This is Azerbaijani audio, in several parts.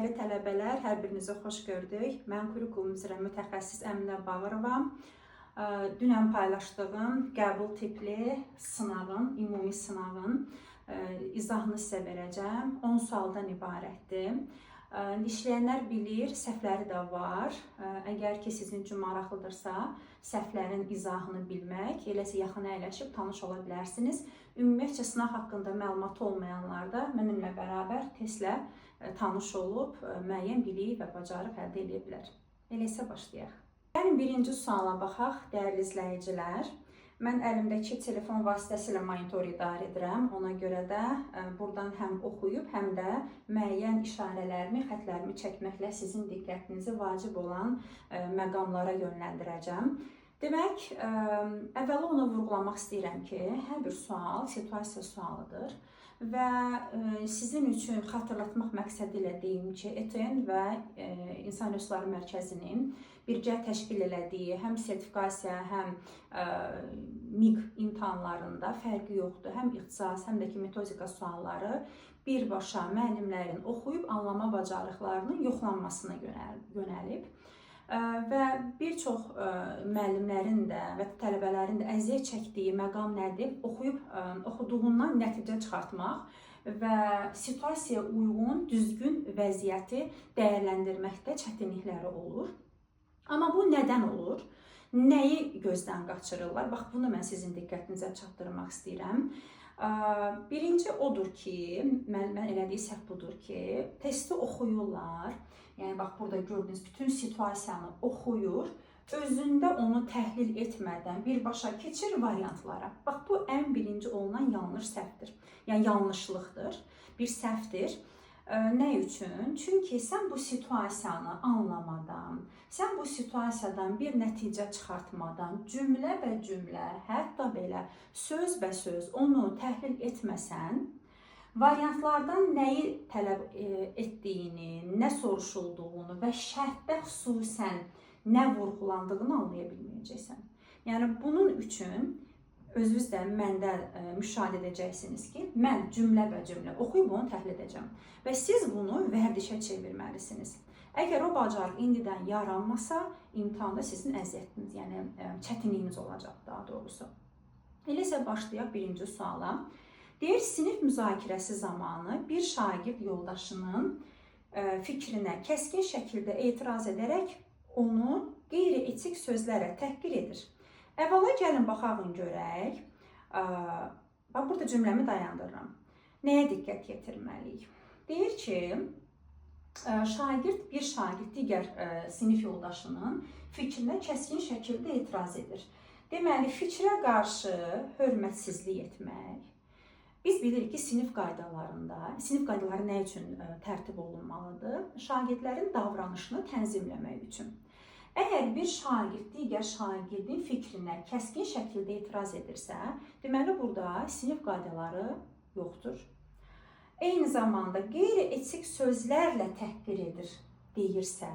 Dəyərli tələbələr, hər birinizi xoş gördük. Mən kurikulum üzrə mütəxəssis Əminə Bağırova. Dünən paylaşdığım qəbul tipli sınavın, ümumi sınavın izahını sizə verəcəm. 10 sualdan ibarətdir. İşləyənlər bilir, səhvləri də var. Əgər ki, sizin üçün maraqlıdırsa, səhvlərin izahını bilmək, eləsə yaxın əyləşib tanış ola bilərsiniz. Ümumiyyətcə, sınav haqqında məlumatı olmayanlar da mənimlə bərabər testlə tanış olub, müəyyən bilik və bacarıq əldə edə bilər. Eləsə başlayaq. Yəni, birinci suala baxaq, dəyərli izləyicilər. Mən əlimdəki telefon vasitəsilə monitor idarə edirəm. Ona görə də buradan həm oxuyub, həm də müəyyən işarələrimi, xətlərimi çəkməklə sizin diqqətinizi vacib olan məqamlara yönləndirəcəm. Demək, əvvəla onu vurğulamaq istəyirəm ki, hər bir sual situasiya sualıdır və sizin üçün xatırlatmaq məqsədi ilə deyim ki, ETN və İnsan Resursları Mərkəzinin birgə təşkil elədiyi həm sertifikasiya, həm MİQ imtahanlarında fərqi yoxdur. Həm ixtisas, həm də ki, metodika sualları birbaşa müəllimlərin oxuyub anlama bacarıqlarının yoxlanmasına yönəlib. Və bir çox müəllimlərin də və tələbələrin də əziyyət çəkdiyi məqam nədir? Oxuduğundan nəticə çıxartmaq və situasiyaya uyğun, düzgün vəziyyəti dəyərləndirməkdə çətinlikləri olur. Amma bu nədən olur? Nəyi gözdən qaçırırlar? Bax, bunu mən sizin diqqətinizə çatdırmaq istəyirəm. Birinci odur ki, müəllimin elədiyi səhv budur ki, testi oxuyurlar. Yəni, bax, burada gördüyünüz bütün situasiyanı oxuyur, özündə onu təhlil etmədən birbaşa keçir variantlara. Bax, bu ən birinci olunan yanlış səhvdir. Yəni, yanlışlıqdır, bir səhvdir. Nə üçün? Çünki sən bu situasiyanı anlamadan, sən bu situasiyadan bir nəticə çıxartmadan, cümlə bə cümlə, hətta belə söz bə söz onu təhlil etməsən, variantlardan nəyi tələb etdiyini, nə soruşulduğunu və şərtdə xüsusən nə vurğulandığını anlaya bilməyəcəksən. Yəni, bunun üçün özünüz də məndə müşahidə edəcəksiniz ki, mən cümlə bə cümlə oxuyub onu təhlil edəcəm və siz bunu vərdişə çevirməlisiniz. Əgər o bacarıq indidən yaranmasa, imtahanda sizin əziyyətiniz, yəni çətinliyiniz olacaq daha doğrusu. Eləsə başlayaq birinci suala. Deyir, sinif müzakirəsi zamanı bir şagird yoldaşının fikrinə kəskin şəkildə etiraz edərək onu qeyri-etik sözlərə təhqir edir. Əvvəla gəlin baxağın görək. Bax, burada cümləmi dayandırıram. Nəyə diqqət yetirməliyik? Deyir ki, bir şagird digər sinif yoldaşının fikrinə kəskin şəkildə etiraz edir. Deməli, fikrə qarşı hörmətsizlik etmək. Biz bilirik ki, sinif qaydaları nə üçün tərtib olunmalıdır? Şagirdlərin davranışını tənzimləmək üçün. Əgər bir şagird digər şagirdin fikrinə kəskin şəkildə etiraz edirsə, deməli, burada sinif qaydaları yoxdur. Eyni zamanda qeyri-etik sözlərlə təhqir edir deyirsə,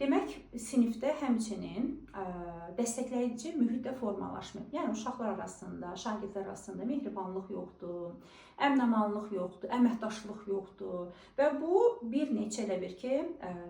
demək, sinifdə həmçinin dəstəkləyici mühitdə formalaşmır. Yəni, uşaqlar arasında, şagirdlər arasında mehribanlıq yoxdur, əmin-amanlıq yoxdur, əməkdaşlıq yoxdur və bu bir neçə elə bir ki,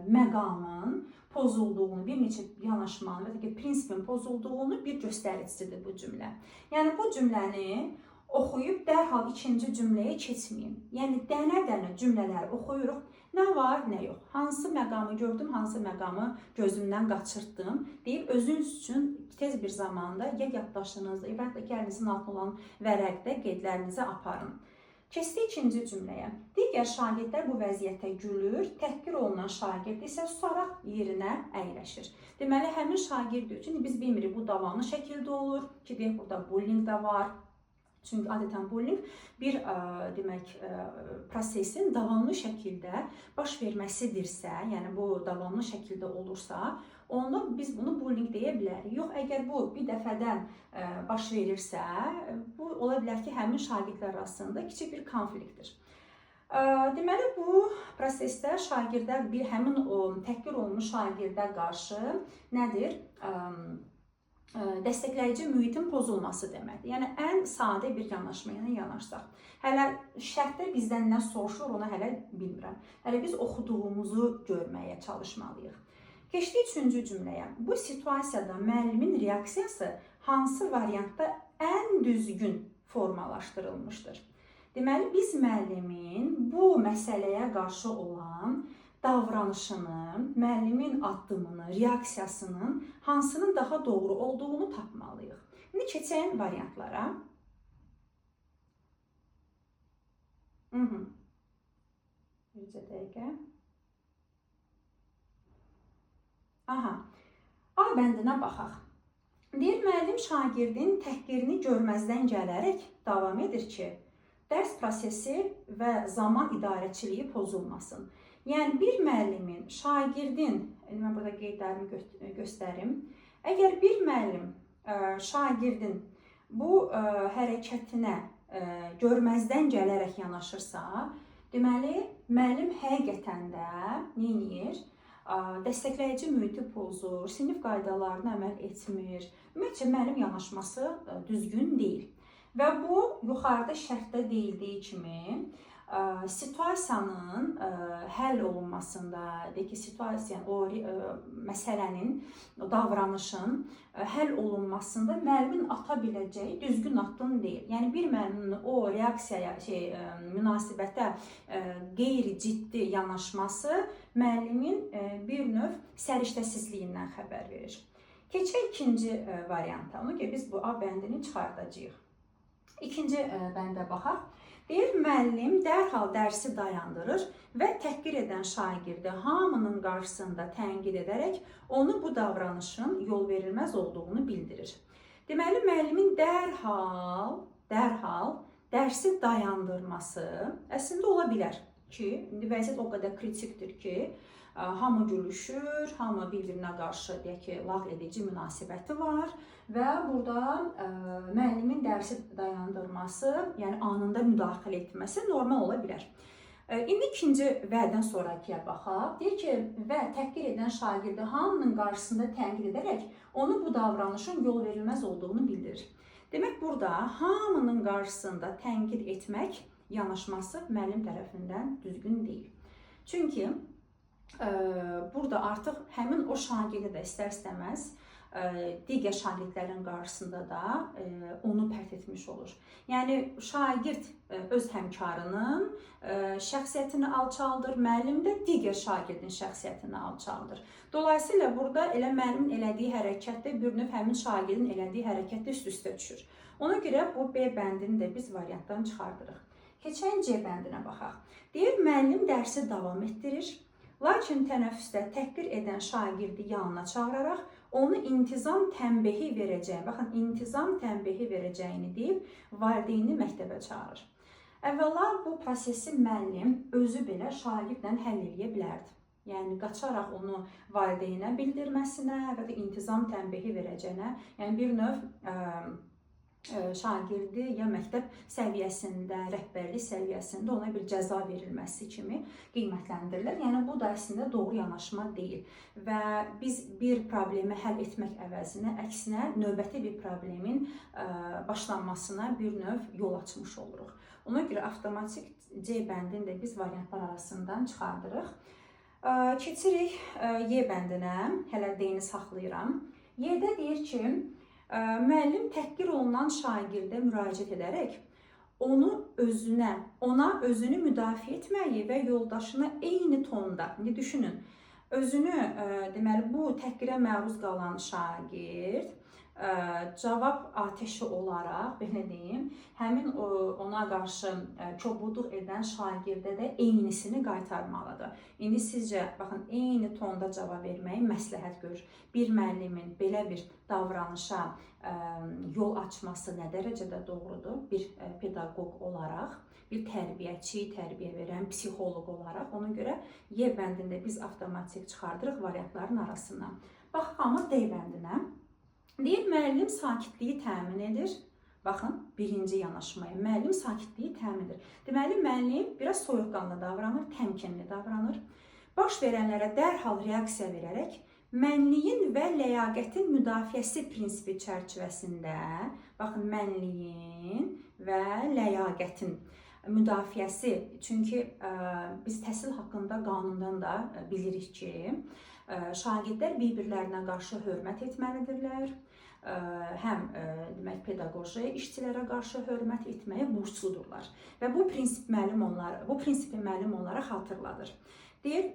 məqamın pozulduğunu, bir neçə yanaşmanın və ya prinsipin pozulduğunu bir göstəricisidir bu cümlə. Yəni, bu cümləni oxuyub dərhal ikinci cümləyə keçməyin. Yəni, dənə-dənə cümlələri oxuyuruq. Nə var, nə yox. Hansı məqamı gördüm, hansı məqamı gözümdən qaçırtdım deyib özünüz üçün tez bir zamanda ya yaddaşınızda, ya da əlinizin altında olan vərəqdə qeydlərinizi aparın. Keçdik ikinci cümləyə. Digər şagirdlər bu vəziyyətə gülür, təhqir olunan şagird isə susaraq yerinə əyləşir. Deməli, həmin şagird üçün biz bilmirik, bu davamlı şəkildə olur ki, deyək, burada bullying də var. Çünki adətən bullying bir prosesin davamlı şəkildə baş verməsidirsə, yəni bu davamlı şəkildə olursa, biz bunu bullying deyə bilərik. Yox, əgər bu bir dəfədən baş verirsə, bu ola bilər ki, həmin şagirdlər arasında kiçik bir konfliktdir. Deməli, bu prosesdə həmin o təhqir olunmuş şagirdə qarşı nədir? dəstəkləyici mühitin pozulması deməkdir. Yəni ən sadə bir yanaşma ilə yanaşsaq. Hələ şərtdə bizdən nə soruşulur, onu hələ bilmirəm. Hələ biz oxuduğumuzu görməyə çalışmalıyıq. Keçdik 3-cü cümləyə. Bu situasiyada müəllimin reaksiyası hansı variantda ən düzgün formalaşdırılmışdır? Deməli, biz müəllimin bu məsələyə qarşı olan davranışını, müəllimin addımını, reaksiyasının hansının daha doğru olduğunu tapmalıyıq. İndi keçək variantlara. Bircə dəqiqə. Aha. A bəndinə baxaq. Deyir, müəllim şagirdin təhqirini görməzdən gələrək davam edir ki, dərs prosesi və zaman idarəçiliyi pozulmasın. Yəni, bir müəllimin, şagirdin, mən burada qeydlərimi göstərim. Əgər bir müəllim şagirdin bu hərəkətinə görməzdən gələrək yanaşırsa, deməli, müəllim həqiqətən də nə edir? Dəstəkləyici mühiti pozur, sinif qaydalarına əməl etmir. Ümumiyyətcə, müəllim yanaşması düzgün deyil. Və bu, yuxarıda şərtdə deyildiyi kimi, situasiyanın həll olunmasında, o məsələnin, davranışın həll olunmasında müəllimin ata biləcəyi düzgün addım deyil. Yəni, bir müəllimin o reaksiyaya, münasibətə qeyri-ciddi yanaşması müəllimin bir növ səriştəsizliyindən xəbər verir. Keçək ikinci varianta. Ona görə biz bu A bəndini çıxardacağıq. İkinci bəndə baxaq. Deyir, müəllim dərhal dərsi dayandırır və təhqir edən şagirdi hamının qarşısında tənqid edərək onu bu davranışın yol verilməz olduğunu bildirir. Deməli, müəllimin dərhal dərsi dayandırması əslində ola bilər ki, indi vəziyyət o qədər kritikdir ki, hamı gülüşür, hamı bir-birinə qarşı deyək ki, lağ edici münasibəti var və burada müəllimin dərsi dayandırması, yəni anında müdaxilə etməsi normal ola bilər. İndi ikinci vədən sonrakıya baxaq. Deyir ki, və təhqir edən şagirdi hamının qarşısında tənqid edərək onu bu davranışın yol verilməz olduğunu bildirir. Demək, burada hamının qarşısında tənqid etmək yanaşması müəllim tərəfindən düzgün deyil. Çünki burada artıq həmin o şagirdi də istər-istəməz digər şagirdlərin qarşısında da onu pərt etmiş olur. Yəni, şagird öz həmkarının şəxsiyyətini alçaldır, müəllim də digər şagirdin şəxsiyyətini alçaldır. Dolayısıyla burada elə müəllimin elədiyi hərəkətdə bir növ həmin şagirdin elədiyi hərəkətdə üst-üstə düşür. Ona görə bu B bəndini də biz variantdan çıxardırıq. Keçən C bəndinə baxaq. Deyir, müəllim dərsi davam etdirir. Lakin tənəffüsdə təhqir edən şagirdi yanına çağıraraq onu intizam tənbihi verəcəyini, baxın, intizam tənbihi verəcəyini deyib, valideyni məktəbə çağırır. Əvvəla bu prosesi müəllim özü belə şagirdlə həll edə bilərdi. Yəni, qaçaraq onu valideynə bildirməsinə və də intizam tənbihi verəcəyinə, yəni bir növ şagirdi ya məktəb səviyyəsində, rəhbərlik səviyyəsində ona bir cəza verilməsi kimi qiymətləndirilir. Yəni, bu da əslində doğru yanaşma deyil və biz bir problemi həll etmək əvəzinə, əksinə növbəti bir problemin başlanmasına bir növ yol açmış oluruq. Ona görə avtomatik C bəndini də biz variantlar arasından çıxardırıq. Keçirik Y bəndinə, hələ D-ni saxlayıram. Y-də deyir ki, müəllim təhqir olunan şagirdə müraciət edərək ona özünü müdafiə etməyi və yoldaşına eyni tonda, indi düşünün, deməli, bu təhqirə məruz qalan şagird cavab atəşi olaraq, belə deyim, həmin ona qarşı kobudluq edən şagirdə də eynisini qaytarmalıdır. İndi sizcə, baxın, eyni tonda cavab verməyi məsləhət görür. Bir müəllimin belə bir davranışa yol açması nə dərəcədə doğrudur? Bir pedaqoq olaraq, bir tərbiyəçi, tərbiyə verən psixoloq olaraq, ona görə Y bəndində biz avtomatik çıxardırıq variantların arasından. Baxaq amma D bəndinə. Deyir, müəllim sakitliyi təmin edir. Baxın, birinci yanaşmaya. Müəllim sakitliyi təmin edir. Deməli, müəllim biraz soyuqqanlı davranır, təmkinli davranır. Baş verənlərə dərhal reaksiya verərək Mənliyin və ləyaqətin müdafiəsi prinsipi çərçivəsində, baxın, mənliyin və ləyaqətin müdafiəsi, çünki biz təhsil haqqında qanundan da bilirik ki, şagirdlər bir-birlərinə qarşı hörmət etməlidirlər, həm demək pedaqoji işçilərə qarşı hörmət etməyə borcludurlar və bu prinsipi müəllim onlara xatırladır. Deyir,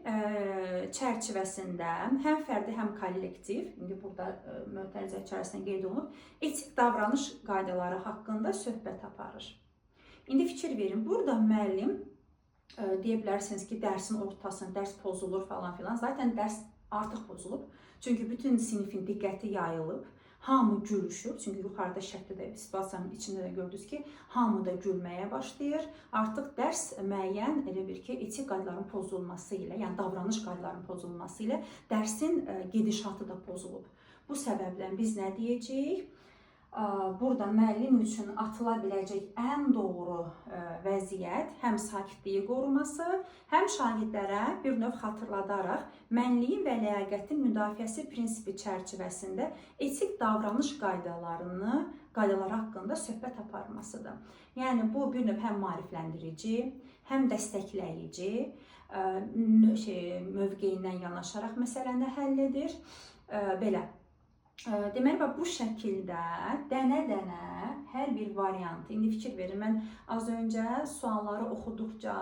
çərçivəsində həm fərdi, həm kollektiv, indi burada mötərizə içərisində qeyd olunub, etik davranış qaydaları haqqında söhbət aparır. İndi fikir verin, burada müəllim deyə bilərsiniz ki, dərsin ortasında dərs pozulur falan filan. Zaten dərs artıq pozulub, çünki bütün sinifin diqqəti yayılıb. Hamı gülüşür, çünki yuxarıda şərtdə də situasiyanın içində də gördünüz ki, hamı da gülməyə başlayır. Artıq dərs müəyyən elə bir ki, etik qaydaların pozulması ilə, yəni davranış qaydalarının pozulması ilə dərsin gedişatı da pozulub. Bu səbəbdən biz nə deyəcəyik? Burada müəllim üçün atıla biləcək ən doğru vəziyyət həm sakitliyi qoruması, həm şagirdlərə bir növ xatırladaraq mənliyin və ləyaqətin müdafiəsi prinsipi çərçivəsində etik davranış qaydaları haqqında söhbət aparmasıdır. Yəni bu bir növ həm maarifləndirici, həm dəstəkləyici mövqeyindən yanaşaraq məsələni həll edir. Belə. Deməli, bu şəkildə dənə-dənə hər bir variantı, indi fikir verin, mən az öncə sualları oxuduqca,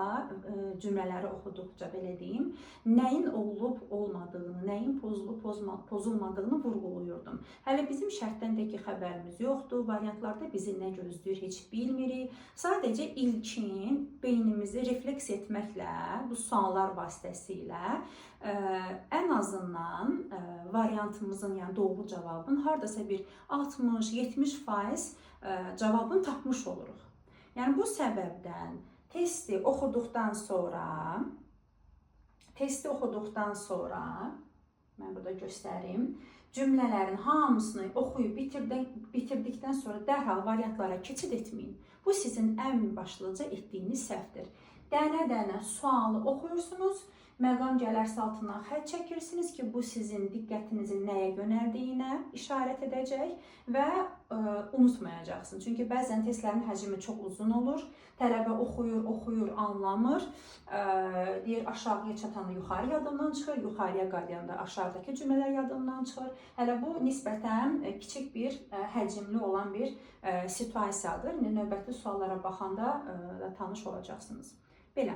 cümlələri oxuduqca, belə deyim, nəyin olub-olmadığını, nəyin pozulub-pozulmadığını vurğuluyordum. Hələ bizim şərtdən də ki, xəbərimiz yoxdur, variantlarda bizi nə gözləyir, heç bilmirik. Sadəcə ilkin beynimizi refleks etməklə, bu suallar vasitəsilə ən azından variantımızın, yəni doğru cavabın hardasa bir 60-70% cavabını tapmış oluruq. Yəni bu səbəbdən testi oxuduqdan sonra, mən burada göstərim, cümlələrin hamısını oxuyub bitirdikdən sonra dərhal variantlara keçid etməyin. Bu sizin ən başlıca etdiyiniz səhvdir. Dənə-dənə sualı oxuyursunuz, məqam gələrsə altından xətt çəkirsiniz ki, bu sizin diqqətinizin nəyə yönəldiyinə işarət edəcək və unutmayacaqsınız. Çünki bəzən testlərin həcmi çox uzun olur. Tələbə oxuyur, anlamır. Deyir, aşağıya çatanda yuxarı yadımdan çıxır, yuxarıya qaydanda aşağıdakı cümlələr yadımdan çıxır. Hələ bu nisbətən kiçik bir həcmli olan bir situasiyadır. Növbəti suallara baxanda tanış olacaqsınız. Belə.